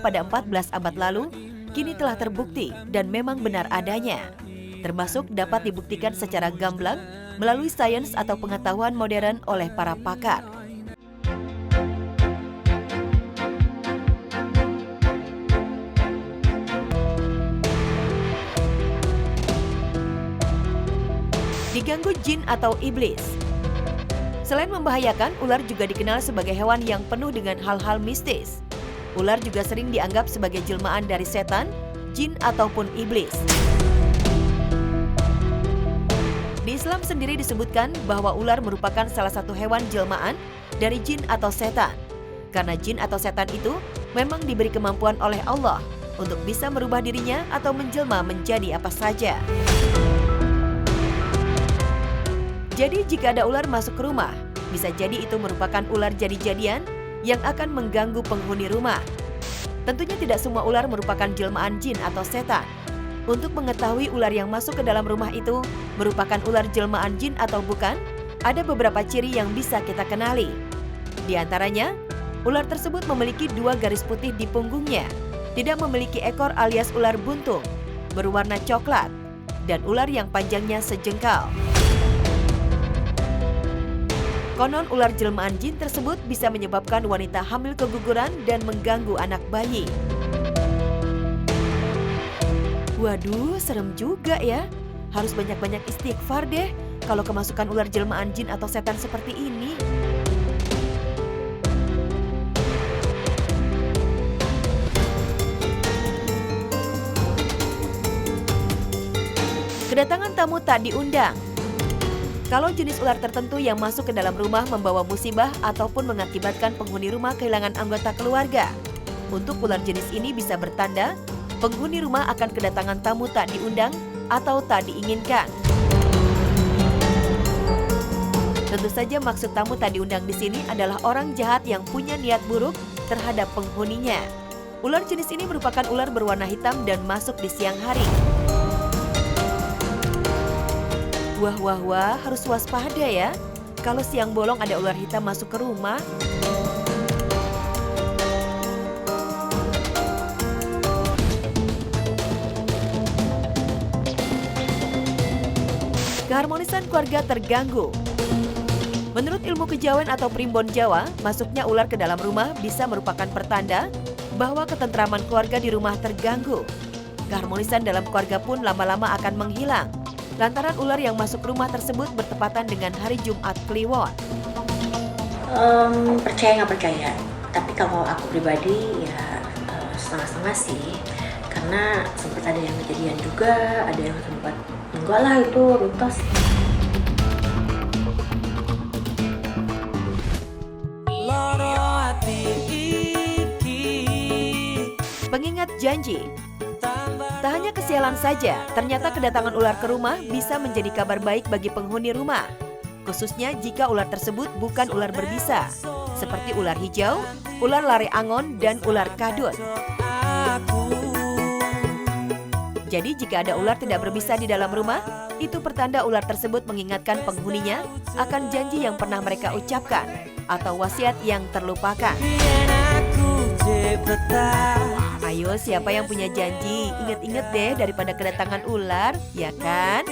pada 14 abad lalu, kini telah terbukti dan memang benar adanya. Termasuk dapat dibuktikan secara gamblang melalui sains atau pengetahuan modern oleh para pakar. Diganggu jin atau iblis. Selain membahayakan, ular juga dikenal sebagai hewan yang penuh dengan hal-hal mistis. Ular juga sering dianggap sebagai jelmaan dari setan, jin ataupun iblis. Di Islam sendiri disebutkan bahwa ular merupakan salah satu hewan jelmaan dari jin atau setan. Karena jin atau setan itu memang diberi kemampuan oleh Allah untuk bisa merubah dirinya atau menjelma menjadi apa saja. Jadi jika ada ular masuk ke rumah, bisa jadi itu merupakan ular jadi-jadian yang akan mengganggu penghuni rumah. Tentunya tidak semua ular merupakan jelmaan jin atau setan. Untuk mengetahui ular yang masuk ke dalam rumah itu merupakan ular jelmaan jin atau bukan, ada beberapa ciri yang bisa kita kenali. Di antaranya, ular tersebut memiliki 2 garis putih di punggungnya, tidak memiliki ekor alias ular buntung, berwarna coklat, dan ular yang panjangnya sejengkal. Konon ular jelmaan jin tersebut bisa menyebabkan wanita hamil keguguran dan mengganggu anak bayi. Waduh, serem juga ya. Harus banyak-banyak istighfar deh kalau kemasukan ular jelmaan jin atau setan seperti ini. Kedatangan tamu tak diundang. Kalau jenis ular tertentu yang masuk ke dalam rumah membawa musibah ataupun mengakibatkan penghuni rumah kehilangan anggota keluarga. Untuk ular jenis ini bisa bertanda penghuni rumah akan kedatangan tamu tak diundang atau tak diinginkan. Tentu saja maksud tamu tak diundang di sini adalah orang jahat yang punya niat buruk terhadap penghuninya. Ular jenis ini merupakan ular berwarna hitam dan masuk di siang hari. Wah, harus waspada ya. Kalau siang bolong ada ular hitam masuk ke rumah. Keharmonisan keluarga terganggu. Menurut ilmu kejawen atau primbon Jawa, masuknya ular ke dalam rumah bisa merupakan pertanda bahwa ketentraman keluarga di rumah terganggu. Keharmonisan dalam keluarga pun lama-lama akan menghilang. Lantaran ular yang masuk rumah tersebut bertepatan dengan hari Jumat Kliwon. Percaya nggak percaya, tapi kalau aku pribadi ya setengah-setengah sih. Karena sempat ada yang kejadian juga, ada yang sempat enggak lah itu mitos. Pengingat janji. Tak hanya kesialan saja, ternyata kedatangan ular ke rumah bisa menjadi kabar baik bagi penghuni rumah. Khususnya jika ular tersebut bukan ular berbisa, seperti ular hijau, ular lare angon, dan ular kadut. Jadi jika ada ular tidak berbisa di dalam rumah, itu pertanda ular tersebut mengingatkan penghuninya akan janji yang pernah mereka ucapkan atau wasiat yang terlupakan. Ayo, siapa yang punya janji, inget-inget deh daripada kedatangan ular, ya kan?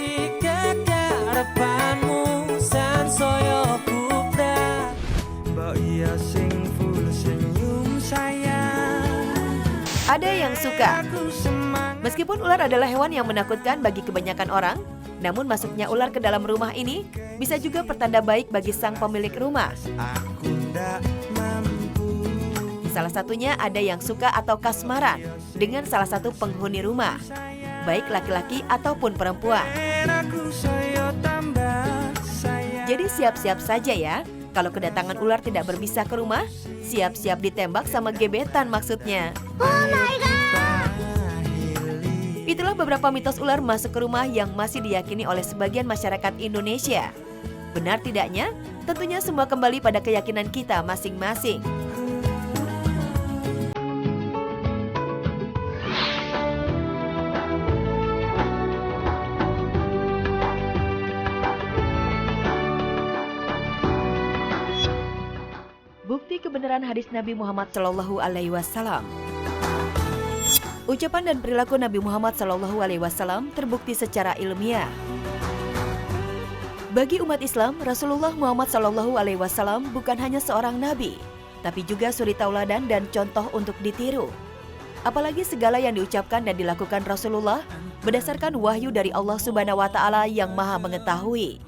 Ada yang suka. Meskipun ular adalah hewan yang menakutkan bagi kebanyakan orang, namun masuknya ular ke dalam rumah ini bisa juga pertanda baik bagi sang pemilik rumah. Salah satunya ada yang suka atau kasmaran dengan salah satu penghuni rumah, baik laki-laki ataupun perempuan. Jadi siap-siap saja ya, kalau kedatangan ular tidak berbisa ke rumah, siap-siap ditembak sama gebetan maksudnya. Oh my God! Itulah beberapa mitos ular masuk ke rumah yang masih diyakini oleh sebagian masyarakat Indonesia. Benar tidaknya? Tentunya semua kembali pada keyakinan kita masing-masing. Bukti kebenaran hadis Nabi Muhammad SAW. Ucapan dan perilaku Nabi Muhammad SAW terbukti secara ilmiah. Bagi umat Islam, Rasulullah Muhammad SAW bukan hanya seorang nabi, tapi juga suri tauladan dan contoh untuk ditiru. Apalagi segala yang diucapkan dan dilakukan Rasulullah berdasarkan wahyu dari Allah Subhanahu wa Ta'ala yang Maha Mengetahui.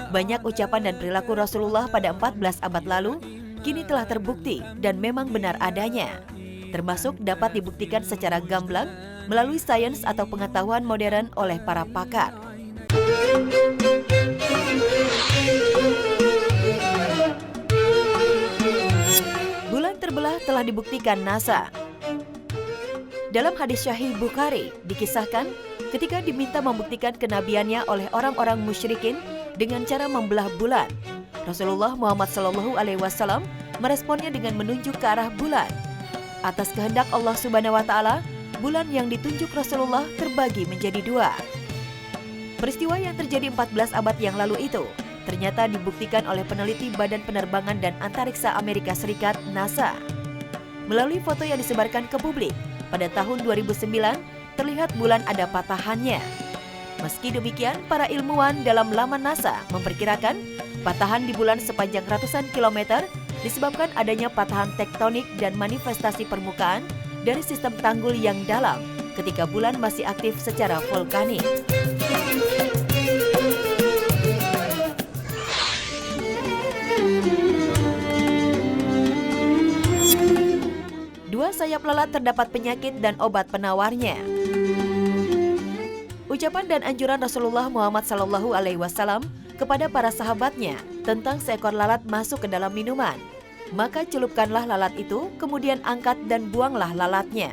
Banyak ucapan dan perilaku Rasulullah pada 14 abad lalu kini telah terbukti dan memang benar adanya, termasuk dapat dibuktikan secara gamblang melalui sains atau pengetahuan modern oleh para pakar. Bulan terbelah telah dibuktikan NASA. Dalam hadis Sahih Bukhari dikisahkan ketika diminta membuktikan kenabiannya oleh orang-orang musyrikin dengan cara membelah bulan, Rasulullah Muhammad SAW meresponnya dengan menunjuk ke arah bulan. Atas kehendak Allah Subhanahu wa Ta'ala, bulan yang ditunjuk Rasulullah terbagi menjadi dua. Peristiwa yang terjadi 14 abad yang lalu itu ternyata dibuktikan oleh peneliti Badan Penerbangan dan Antariksa Amerika Serikat NASA. Melalui foto yang disebarkan ke publik, pada tahun 2009 terlihat bulan ada patahannya. Meski demikian, para ilmuwan dalam laman NASA memperkirakan patahan di bulan sepanjang ratusan kilometer disebabkan adanya patahan tektonik dan manifestasi permukaan dari sistem tanggul yang dalam ketika bulan masih aktif secara vulkanik. Dua sayap lalat terdapat penyakit dan obat penawarnya. Ucapan dan anjuran Rasulullah Muhammad SAW kepada para sahabatnya tentang seekor lalat masuk ke dalam minuman. Maka celupkanlah lalat itu, kemudian angkat dan buanglah lalatnya.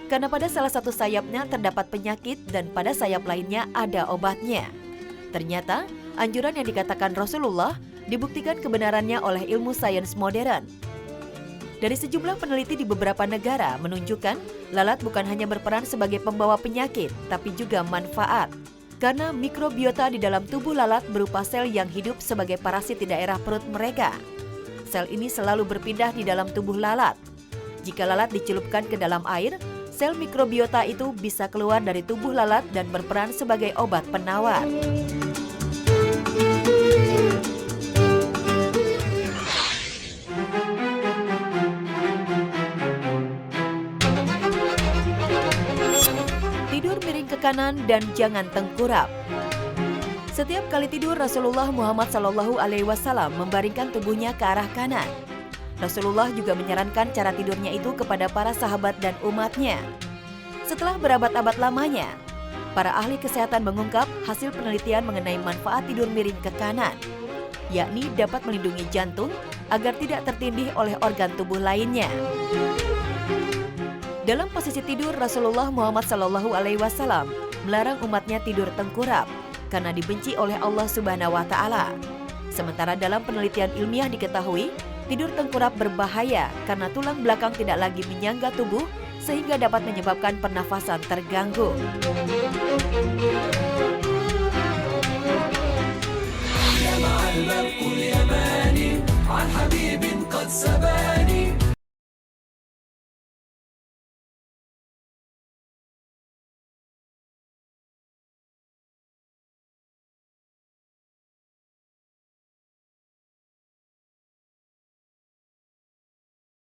Karena pada salah satu sayapnya terdapat penyakit dan pada sayap lainnya ada obatnya. Ternyata anjuran yang dikatakan Rasulullah dibuktikan kebenarannya oleh ilmu sains modern. Dari sejumlah peneliti di beberapa negara menunjukkan lalat bukan hanya berperan sebagai pembawa penyakit, tapi juga manfaat. Karena mikrobiota di dalam tubuh lalat berupa sel yang hidup sebagai parasit di daerah perut mereka. Sel ini selalu berpindah di dalam tubuh lalat. Jika lalat dicelupkan ke dalam air, sel mikrobiota itu bisa keluar dari tubuh lalat dan berperan sebagai obat penawar. Tidur miring ke kanan dan jangan tengkurap. Setiap kali tidur, Rasulullah Muhammad SAW membaringkan tubuhnya ke arah kanan. Rasulullah juga menyarankan cara tidurnya itu kepada para sahabat dan umatnya. Setelah berabad-abad lamanya, para ahli kesehatan mengungkap hasil penelitian mengenai manfaat tidur miring ke kanan, yakni dapat melindungi jantung agar tidak tertindih oleh organ tubuh lainnya. Dalam posisi tidur, Rasulullah Muhammad SAW melarang umatnya tidur tengkurap karena dibenci oleh Allah Subhanahu wa Ta'ala. Sementara dalam penelitian ilmiah diketahui, tidur tengkurap berbahaya karena tulang belakang tidak lagi menyangga tubuh sehingga dapat menyebabkan pernafasan terganggu.